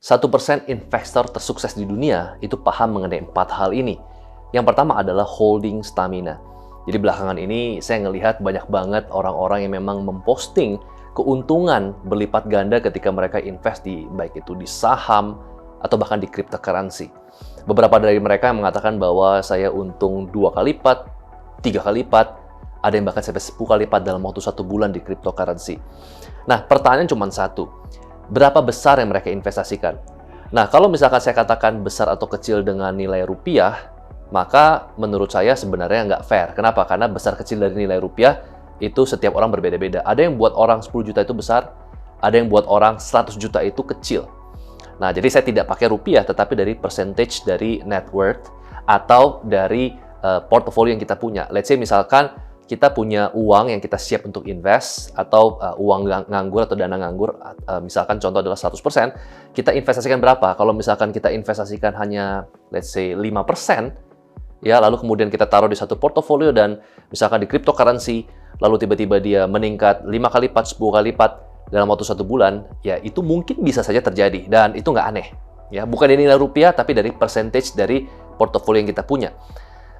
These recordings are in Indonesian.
1% investor tersukses di dunia itu paham mengenai 4 hal ini. Yang pertama adalah holding stamina. Jadi belakangan ini saya ngelihat banyak banget orang-orang yang memang memposting keuntungan berlipat ganda ketika mereka invest di baik itu di saham atau bahkan di cryptocurrency. Beberapa dari mereka mengatakan bahwa saya untung 2 kali lipat, 3 kali lipat, ada yang bahkan sampai 10 kali lipat dalam waktu 1 bulan di cryptocurrency. Nah, pertanyaan cuma satu. Berapa besar yang mereka investasikan? Nah, kalau misalkan saya katakan besar atau kecil dengan nilai rupiah, maka menurut saya sebenarnya nggak fair. Kenapa? Karena besar kecil dari nilai rupiah itu setiap orang berbeda-beda. Ada yang buat orang 10 juta itu besar, ada yang buat orang 100 juta itu kecil. Nah, jadi saya tidak pakai rupiah, tetapi dari percentage dari net worth atau dari portofolio yang kita punya. Let's say misalkan kita punya uang yang kita siap untuk invest atau uang nganggur atau dana nganggur, misalkan contoh adalah 100%, kita investasikan berapa? Kalau misalkan kita investasikan hanya let's say 5%, ya lalu kemudian kita taruh di satu portofolio dan misalkan di cryptocurrency, lalu tiba-tiba dia meningkat 5 kali lipat, 10 kali lipat dalam waktu 1 bulan, ya itu mungkin bisa saja terjadi dan itu nggak aneh. Ya, bukan dari nilai rupiah tapi dari percentage dari portofolio yang kita punya.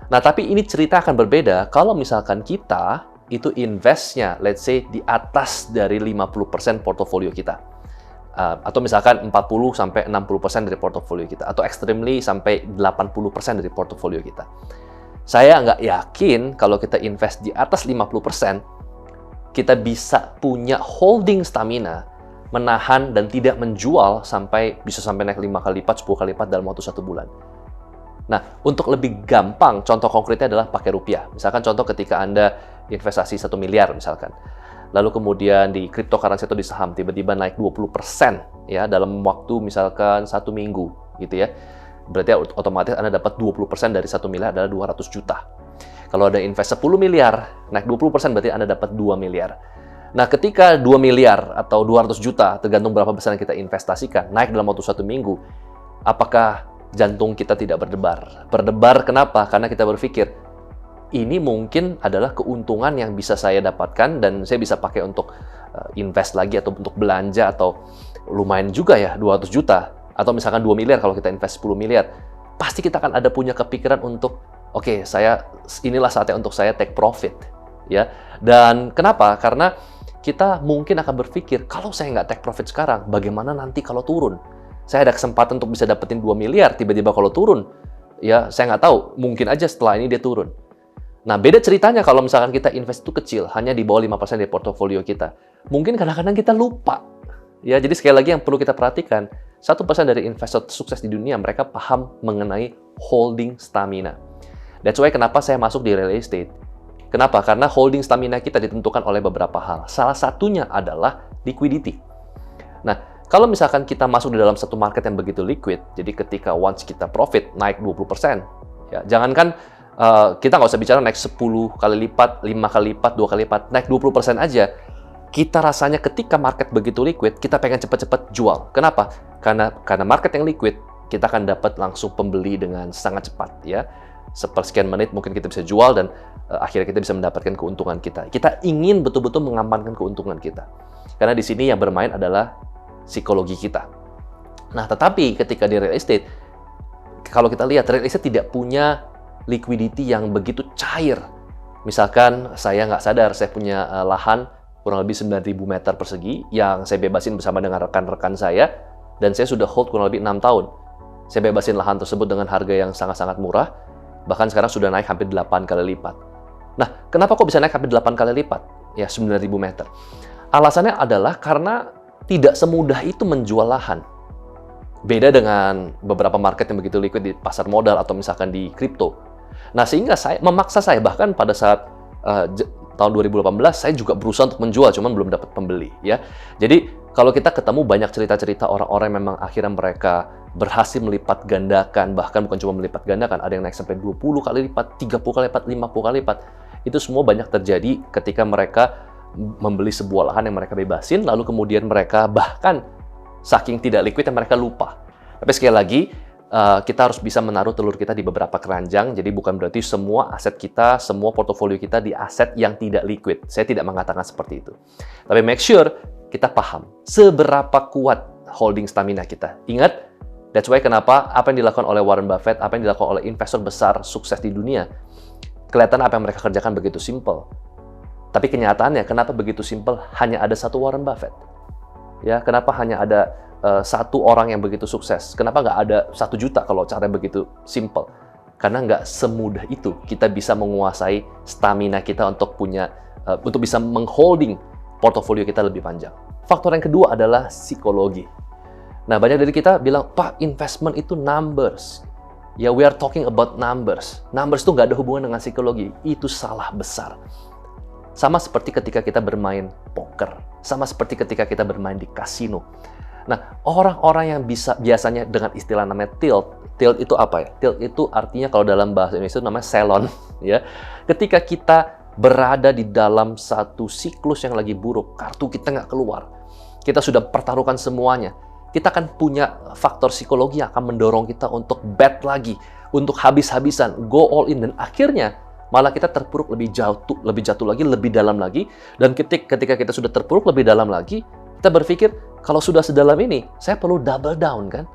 Nah, tapi ini cerita akan berbeda kalau misalkan kita itu investnya, let's say, di atas dari 50% portofolio kita. Atau misalkan 40-60% dari portofolio kita. Atau extremely sampai 80% dari portofolio kita. Saya nggak yakin kalau kita invest di atas 50%, kita bisa punya holding stamina, menahan dan tidak menjual bisa sampai naik 5 kali lipat, 10 kali lipat dalam waktu 1 bulan. Nah, untuk lebih gampang, contoh konkretnya adalah pakai rupiah. Misalkan contoh ketika Anda investasi 1 miliar misalkan. Lalu kemudian di cryptocurrency atau di saham tiba-tiba naik 20% ya dalam waktu misalkan 1 minggu gitu ya. Berarti otomatis Anda dapat 20% dari 1 miliar adalah 200 juta. Kalau Anda invest 10 miliar, naik 20% berarti Anda dapat 2 miliar. Nah, ketika 2 miliar atau 200 juta, tergantung berapa besar yang kita investasikan, naik dalam waktu 1 minggu, apakah jantung kita tidak berdebar? Berdebar kenapa? Karena kita berpikir, ini mungkin adalah keuntungan yang bisa saya dapatkan dan saya bisa pakai untuk invest lagi atau untuk belanja atau lumayan juga ya 200 juta atau misalkan 2 miliar kalau kita invest 10 miliar. Pasti kita akan ada punya kepikiran untuk oke, inilah saatnya untuk saya take profit ya. Dan kenapa? Karena kita mungkin akan berpikir kalau saya nggak take profit sekarang, bagaimana nanti kalau turun? Saya ada kesempatan untuk bisa dapetin 2 miliar, tiba-tiba kalau turun, ya saya nggak tahu, mungkin aja setelah ini dia turun. Nah, beda ceritanya kalau misalkan kita invest itu kecil, hanya di bawah 5% dari portofolio kita. Mungkin kadang-kadang kita lupa. Ya, jadi sekali lagi yang perlu kita perhatikan, 1% dari investor sukses di dunia, mereka paham mengenai holding stamina. That's why kenapa saya masuk di real estate. Kenapa? Karena holding stamina kita ditentukan oleh beberapa hal. Salah satunya adalah liquidity. Nah, kalau misalkan kita masuk di dalam satu market yang begitu liquid, jadi ketika once kita profit naik 20%, ya jangankan kita nggak usah bicara naik 10 kali lipat, 5 kali lipat, 2 kali lipat, naik 20% aja, kita rasanya ketika market begitu liquid, kita pengen cepat-cepat jual. Kenapa? Karena market yang liquid, kita akan dapat langsung pembeli dengan sangat cepat, ya. Sepersekian menit mungkin kita bisa jual dan akhirnya kita bisa mendapatkan keuntungan kita. Kita ingin betul-betul mengamankan keuntungan kita. Karena di sini yang bermain adalah psikologi kita. Nah, tetapi ketika di real estate, kalau kita lihat real estate tidak punya liquidity yang begitu cair. Misalkan saya nggak sadar, saya punya lahan kurang lebih 9.000 meter persegi yang saya bebasin bersama dengan rekan-rekan saya, dan saya sudah hold kurang lebih 6 tahun. Saya bebasin lahan tersebut dengan harga yang sangat-sangat murah, bahkan sekarang sudah naik hampir 8 kali lipat. Nah, kenapa kok bisa naik hampir 8 kali lipat? Ya, 9.000 meter. Alasannya adalah karena tidak semudah itu menjual lahan. Beda dengan beberapa market yang begitu liquid di pasar modal atau misalkan di kripto. Nah, sehingga memaksa saya, bahkan pada saat tahun 2018, saya juga berusaha untuk menjual, cuman belum dapat pembeli. Ya. Jadi, kalau kita ketemu banyak cerita-cerita orang-orang yang memang akhirnya mereka berhasil melipat gandakan, bahkan bukan cuma melipat gandakan, ada yang naik sampai 20 kali lipat, 30 kali lipat, 50 kali lipat. Itu semua banyak terjadi ketika mereka membeli sebuah lahan yang mereka bebasin, lalu kemudian mereka bahkan saking tidak liquid yang mereka lupa. Tapi sekali lagi, kita harus bisa menaruh telur kita di beberapa keranjang, jadi bukan berarti semua aset kita, semua portofolio kita di aset yang tidak liquid. Saya tidak mengatakan seperti itu. Tapi make sure kita paham seberapa kuat holding stamina kita. Ingat, that's why kenapa apa yang dilakukan oleh Warren Buffett, apa yang dilakukan oleh investor besar sukses di dunia, kelihatan apa yang mereka kerjakan begitu simple. Tapi kenyataannya, kenapa begitu simple? Hanya ada satu Warren Buffett. Ya, kenapa hanya ada satu orang yang begitu sukses? Kenapa nggak ada 1 juta kalau caranya begitu simple? Karena nggak semudah itu kita bisa menguasai stamina kita untuk untuk bisa mengholding portofolio kita lebih panjang. Faktor yang kedua adalah psikologi. Nah, banyak dari kita bilang, Pak, investment itu numbers. Ya, we are talking about numbers. Numbers itu nggak ada hubungan dengan psikologi. Itu salah besar. Sama seperti ketika kita bermain poker. Sama seperti ketika kita bermain di kasino. Nah, orang-orang yang biasanya dengan istilah namanya tilt. Tilt itu apa ya? Tilt itu artinya kalau dalam bahasa Indonesia itu namanya selon. Ya. Ketika kita berada di dalam satu siklus yang lagi buruk, kartu kita nggak keluar, kita sudah pertaruhkan semuanya, kita akan punya faktor psikologi yang akan mendorong kita untuk bet lagi, untuk habis-habisan, go all in, dan akhirnya malah kita terpuruk lebih jatuh lagi, lebih dalam lagi, dan ketika kita sudah terpuruk lebih dalam lagi, kita berpikir, kalau sudah sedalam ini, saya perlu double down kan?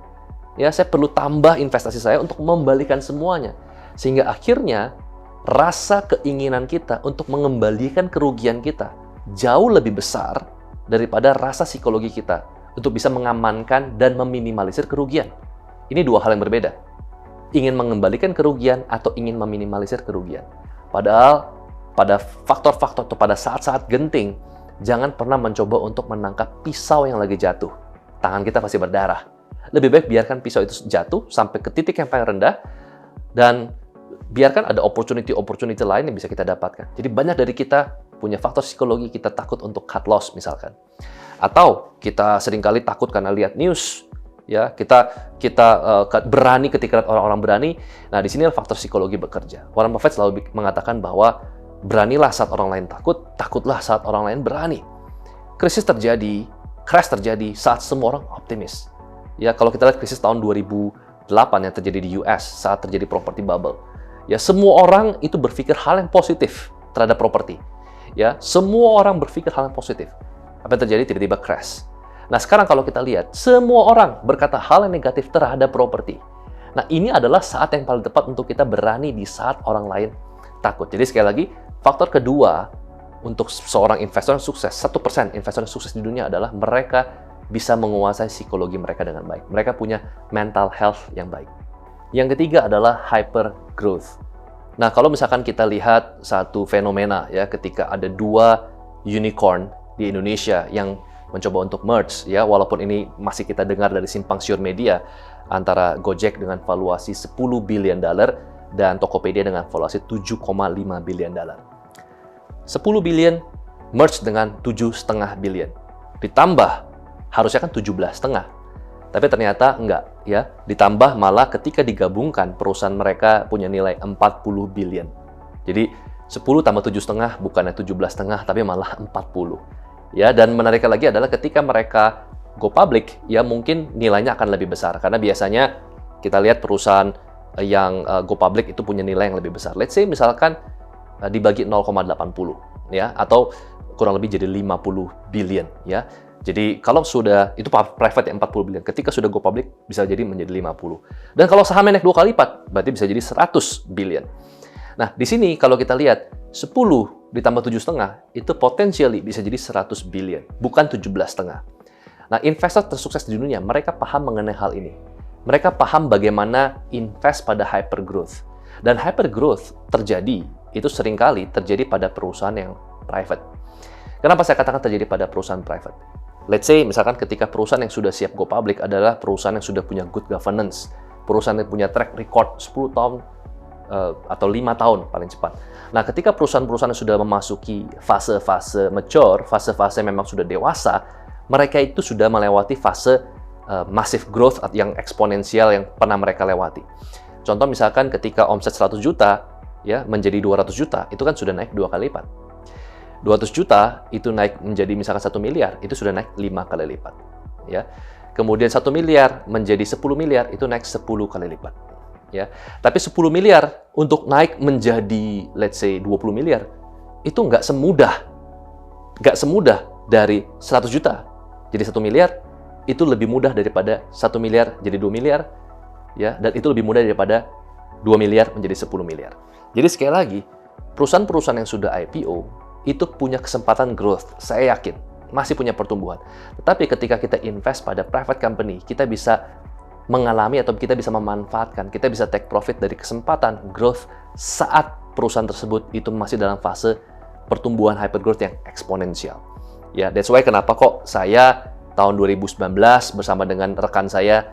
Ya, saya perlu tambah investasi saya untuk membalikan semuanya. Sehingga akhirnya, rasa keinginan kita untuk mengembalikan kerugian kita jauh lebih besar daripada rasa psikologi kita untuk bisa mengamankan dan meminimalisir kerugian. Ini dua hal yang berbeda. Ingin mengembalikan kerugian atau ingin meminimalisir kerugian. Padahal pada faktor-faktor atau pada saat-saat genting, jangan pernah mencoba untuk menangkap pisau yang lagi jatuh. Tangan kita pasti berdarah. Lebih baik biarkan pisau itu jatuh sampai ke titik yang paling rendah dan biarkan ada opportunity lain yang bisa kita dapatkan. Jadi banyak dari kita punya faktor psikologi, kita takut untuk cut loss misalkan. Atau kita seringkali takut karena lihat news. Ya, kita berani ketika orang-orang berani. Nah, di sini faktor psikologi bekerja. Warren Buffett selalu mengatakan bahwa beranilah saat orang lain takut, takutlah saat orang lain berani. Krisis terjadi, crash terjadi saat semua orang optimis. Ya, kalau kita lihat krisis tahun 2008 yang terjadi di US saat terjadi property bubble. Ya, semua orang itu berpikir hal yang positif terhadap properti. Ya, semua orang berpikir hal yang positif. Apa yang terjadi? Tiba-tiba crash. Nah, sekarang kalau kita lihat, semua orang berkata hal yang negatif terhadap properti. Nah, ini adalah saat yang paling tepat untuk kita berani di saat orang lain takut. Jadi sekali lagi, faktor kedua untuk seorang investor yang sukses, 1% investor yang sukses di dunia adalah mereka bisa menguasai psikologi mereka dengan baik. Mereka punya mental health yang baik. Yang ketiga adalah hyper growth. Nah, kalau misalkan kita lihat satu fenomena ya, ketika ada 2 unicorn di Indonesia yang mencoba untuk merge ya, walaupun ini masih kita dengar dari simpang siur media antara Gojek dengan valuasi $10 billion dan Tokopedia dengan valuasi $7,5 billion. 10 billion merge dengan 7,5 billion. Ditambah harusnya kan 17,5. Tapi ternyata enggak ya. Ditambah malah ketika digabungkan perusahaan mereka punya nilai 40 billion. Jadi 10 tambah 7,5 bukannya 17,5 tapi malah 40. Ya, dan menariknya lagi adalah ketika mereka go public, ya mungkin nilainya akan lebih besar. Karena biasanya kita lihat perusahaan yang go public itu punya nilai yang lebih besar. Let's say misalkan dibagi 0,80 ya, atau kurang lebih jadi 50 billion ya. Jadi kalau sudah, itu private ya 40 billion, ketika sudah go public bisa jadi menjadi 50. Dan kalau sahamnya naik 2 kali lipat, berarti bisa jadi 100 billion. Nah, di sini kalau kita lihat 10 ditambah 7,5 itu potensially bisa jadi 100 billion, bukan 17,5. Nah, investor tersukses di dunia, mereka paham mengenai hal ini. Mereka paham bagaimana invest pada hypergrowth. Dan hypergrowth terjadi, itu seringkali terjadi pada perusahaan yang private. Kenapa saya katakan terjadi pada perusahaan private? Let's say, misalkan ketika perusahaan yang sudah siap go public adalah perusahaan yang sudah punya good governance, perusahaan yang punya track record 10 tahun, atau 5 tahun paling cepat. Nah, ketika perusahaan-perusahaan sudah memasuki fase-fase mature, fase-fase memang sudah dewasa, mereka itu sudah melewati fase massive growth yang eksponensial yang pernah mereka lewati. Contoh misalkan ketika omset 100 juta ya menjadi 200 juta, itu kan sudah naik 2 kali lipat. 200 juta itu naik menjadi misalkan 1 miliar, itu sudah naik 5 kali lipat. Ya. Kemudian 1 miliar menjadi 10 miliar, itu naik 10 kali lipat. Ya, tapi 10 miliar untuk naik menjadi let's say 20 miliar itu nggak semudah dari 100 juta jadi 1 miliar itu lebih mudah daripada 1 miliar jadi 2 miliar, ya, dan itu lebih mudah daripada 2 miliar menjadi 10 miliar. Jadi sekali lagi, perusahaan-perusahaan yang sudah IPO itu punya kesempatan growth, saya yakin, masih punya pertumbuhan. Tetapi ketika kita invest pada private company, kita bisa mengalami atau kita bisa memanfaatkan, kita bisa take profit dari kesempatan growth saat perusahaan tersebut itu masih dalam fase pertumbuhan hypergrowth yang eksponensial. Ya, that's why kenapa kok saya tahun 2019 bersama dengan rekan saya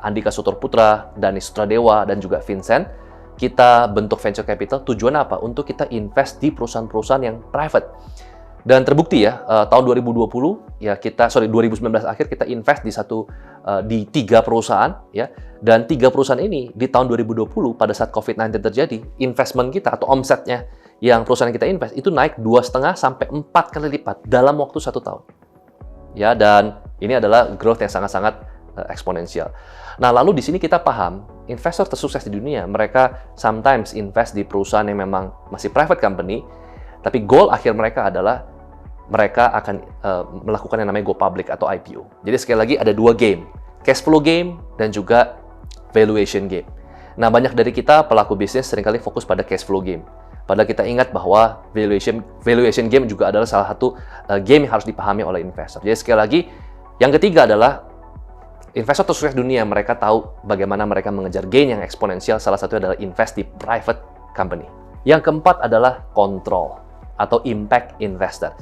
Andika Sutorputra, Dani Sutradewa, dan juga Vincent, kita bentuk venture capital. Tujuan apa? Untuk kita invest di perusahaan-perusahaan yang private. Dan terbukti ya, tahun 2020 ya 2019 akhir kita invest di 3 perusahaan ya. Dan 3 perusahaan ini di tahun 2020 pada saat COVID-19 terjadi, investment kita atau omsetnya yang perusahaan kita invest itu naik 2,5 sampai 4 kali lipat dalam waktu 1 tahun. Ya, dan ini adalah growth yang sangat-sangat eksponensial. Nah, lalu di sini kita paham, investor tersukses di dunia, mereka sometimes invest di perusahaan yang memang masih private company, tapi goal akhir mereka adalah mereka akan melakukan yang namanya go public atau IPO. Jadi sekali lagi ada 2 game, cash flow game dan juga valuation game. Nah, banyak dari kita pelaku bisnis seringkali fokus pada cash flow game. Padahal kita ingat bahwa valuation game juga adalah salah satu game yang harus dipahami oleh investor. Jadi sekali lagi, yang ketiga adalah investor tersukses dunia, mereka tahu bagaimana mereka mengejar gain yang eksponensial, salah satunya adalah invest di private company. Yang keempat adalah control atau impact investor.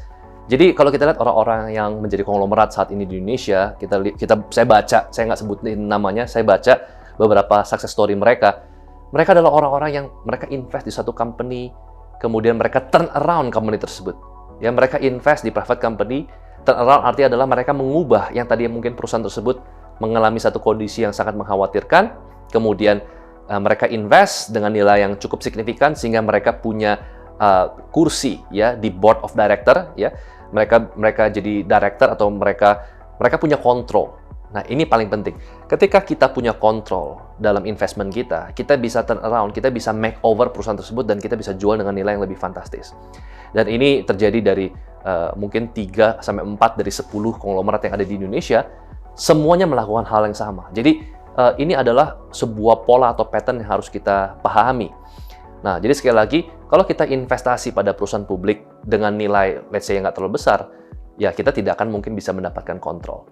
Jadi kalau kita lihat orang-orang yang menjadi konglomerat saat ini di Indonesia, saya nggak sebutin namanya, saya baca beberapa success story mereka. Mereka adalah orang-orang yang mereka invest di satu company, kemudian mereka turn around company tersebut. Ya, mereka invest di private company, turn around artinya adalah mereka mengubah yang tadi mungkin perusahaan tersebut mengalami satu kondisi yang sangat mengkhawatirkan, kemudian mereka invest dengan nilai yang cukup signifikan sehingga mereka punya kursi ya di board of director ya. Mereka jadi director atau mereka punya kontrol. Nah, ini paling penting. Ketika kita punya kontrol dalam investment kita bisa turn around, kita bisa make over perusahaan tersebut dan kita bisa jual dengan nilai yang lebih fantastis. Dan ini terjadi dari mungkin 3 sampai 4 dari 10 konglomerat yang ada di Indonesia, semuanya melakukan hal yang sama. Jadi ini adalah sebuah pola atau pattern yang harus kita pahami. Nah, jadi sekali lagi, kalau kita investasi pada perusahaan publik dengan nilai, let's say, yang nggak terlalu besar, ya kita tidak akan mungkin bisa mendapatkan kontrol.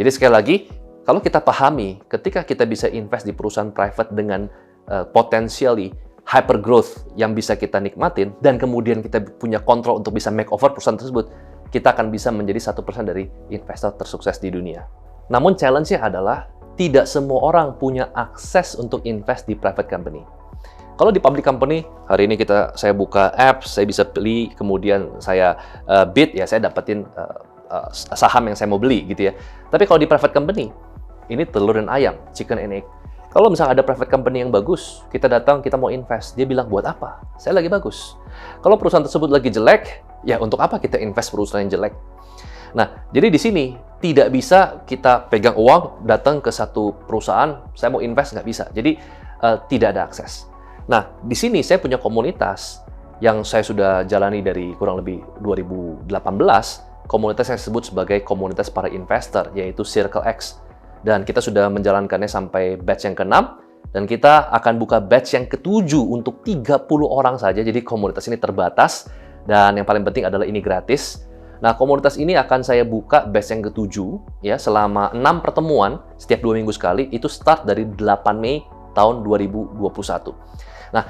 Jadi sekali lagi, kalau kita pahami, ketika kita bisa invest di perusahaan private dengan potentially hyper growth yang bisa kita nikmatin, dan kemudian kita punya kontrol untuk bisa make over perusahaan tersebut, kita akan bisa menjadi 1% dari investor tersukses di dunia. Namun challenge-nya adalah, tidak semua orang punya akses untuk invest di private company. Kalau di public company, hari ini saya buka apps, saya bisa beli, kemudian saya bid, ya saya dapetin saham yang saya mau beli gitu ya. Tapi kalau di private company, ini telur dan ayam, chicken and egg. Kalau misalnya ada private company yang bagus, kita datang, kita mau invest, dia bilang, buat apa? Saya lagi bagus. Kalau perusahaan tersebut lagi jelek, ya untuk apa kita invest perusahaan yang jelek? Nah, jadi di sini tidak bisa kita pegang uang, datang ke satu perusahaan, saya mau invest, nggak bisa. Jadi tidak ada akses. Nah, di sini saya punya komunitas yang saya sudah jalani dari kurang lebih 2018, komunitas yang disebut sebagai komunitas para investor, yaitu Circle X. Dan kita sudah menjalankannya sampai batch yang ke-6, dan kita akan buka batch yang ke-7 untuk 30 orang saja, jadi komunitas ini terbatas, dan yang paling penting adalah ini gratis. Nah, komunitas ini akan saya buka batch yang ke-7, ya, selama 6 pertemuan, setiap 2 minggu sekali, itu start dari 8 Mei tahun 2021. Nah,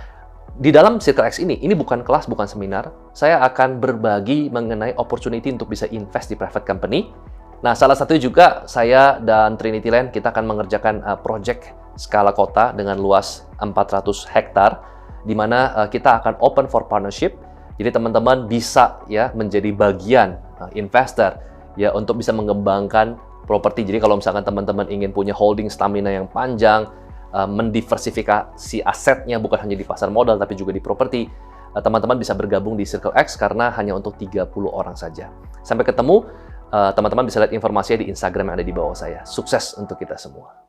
di dalam Circle X ini bukan kelas, bukan seminar. Saya akan berbagi mengenai opportunity untuk bisa invest di private company. Nah, salah satunya juga saya dan Trinity Land, kita akan mengerjakan project skala kota dengan luas 400 hektar, di mana kita akan open for partnership. Jadi teman-teman bisa ya menjadi bagian investor ya untuk bisa mengembangkan properti. Jadi kalau misalkan teman-teman ingin punya holding stamina yang panjang, mendiversifikasi asetnya bukan hanya di pasar modal tapi juga di properti, teman-teman bisa bergabung di Circle X karena hanya untuk 30 orang saja. Sampai ketemu, teman-teman bisa lihat informasinya di Instagram yang ada di bawah saya. Sukses untuk kita semua.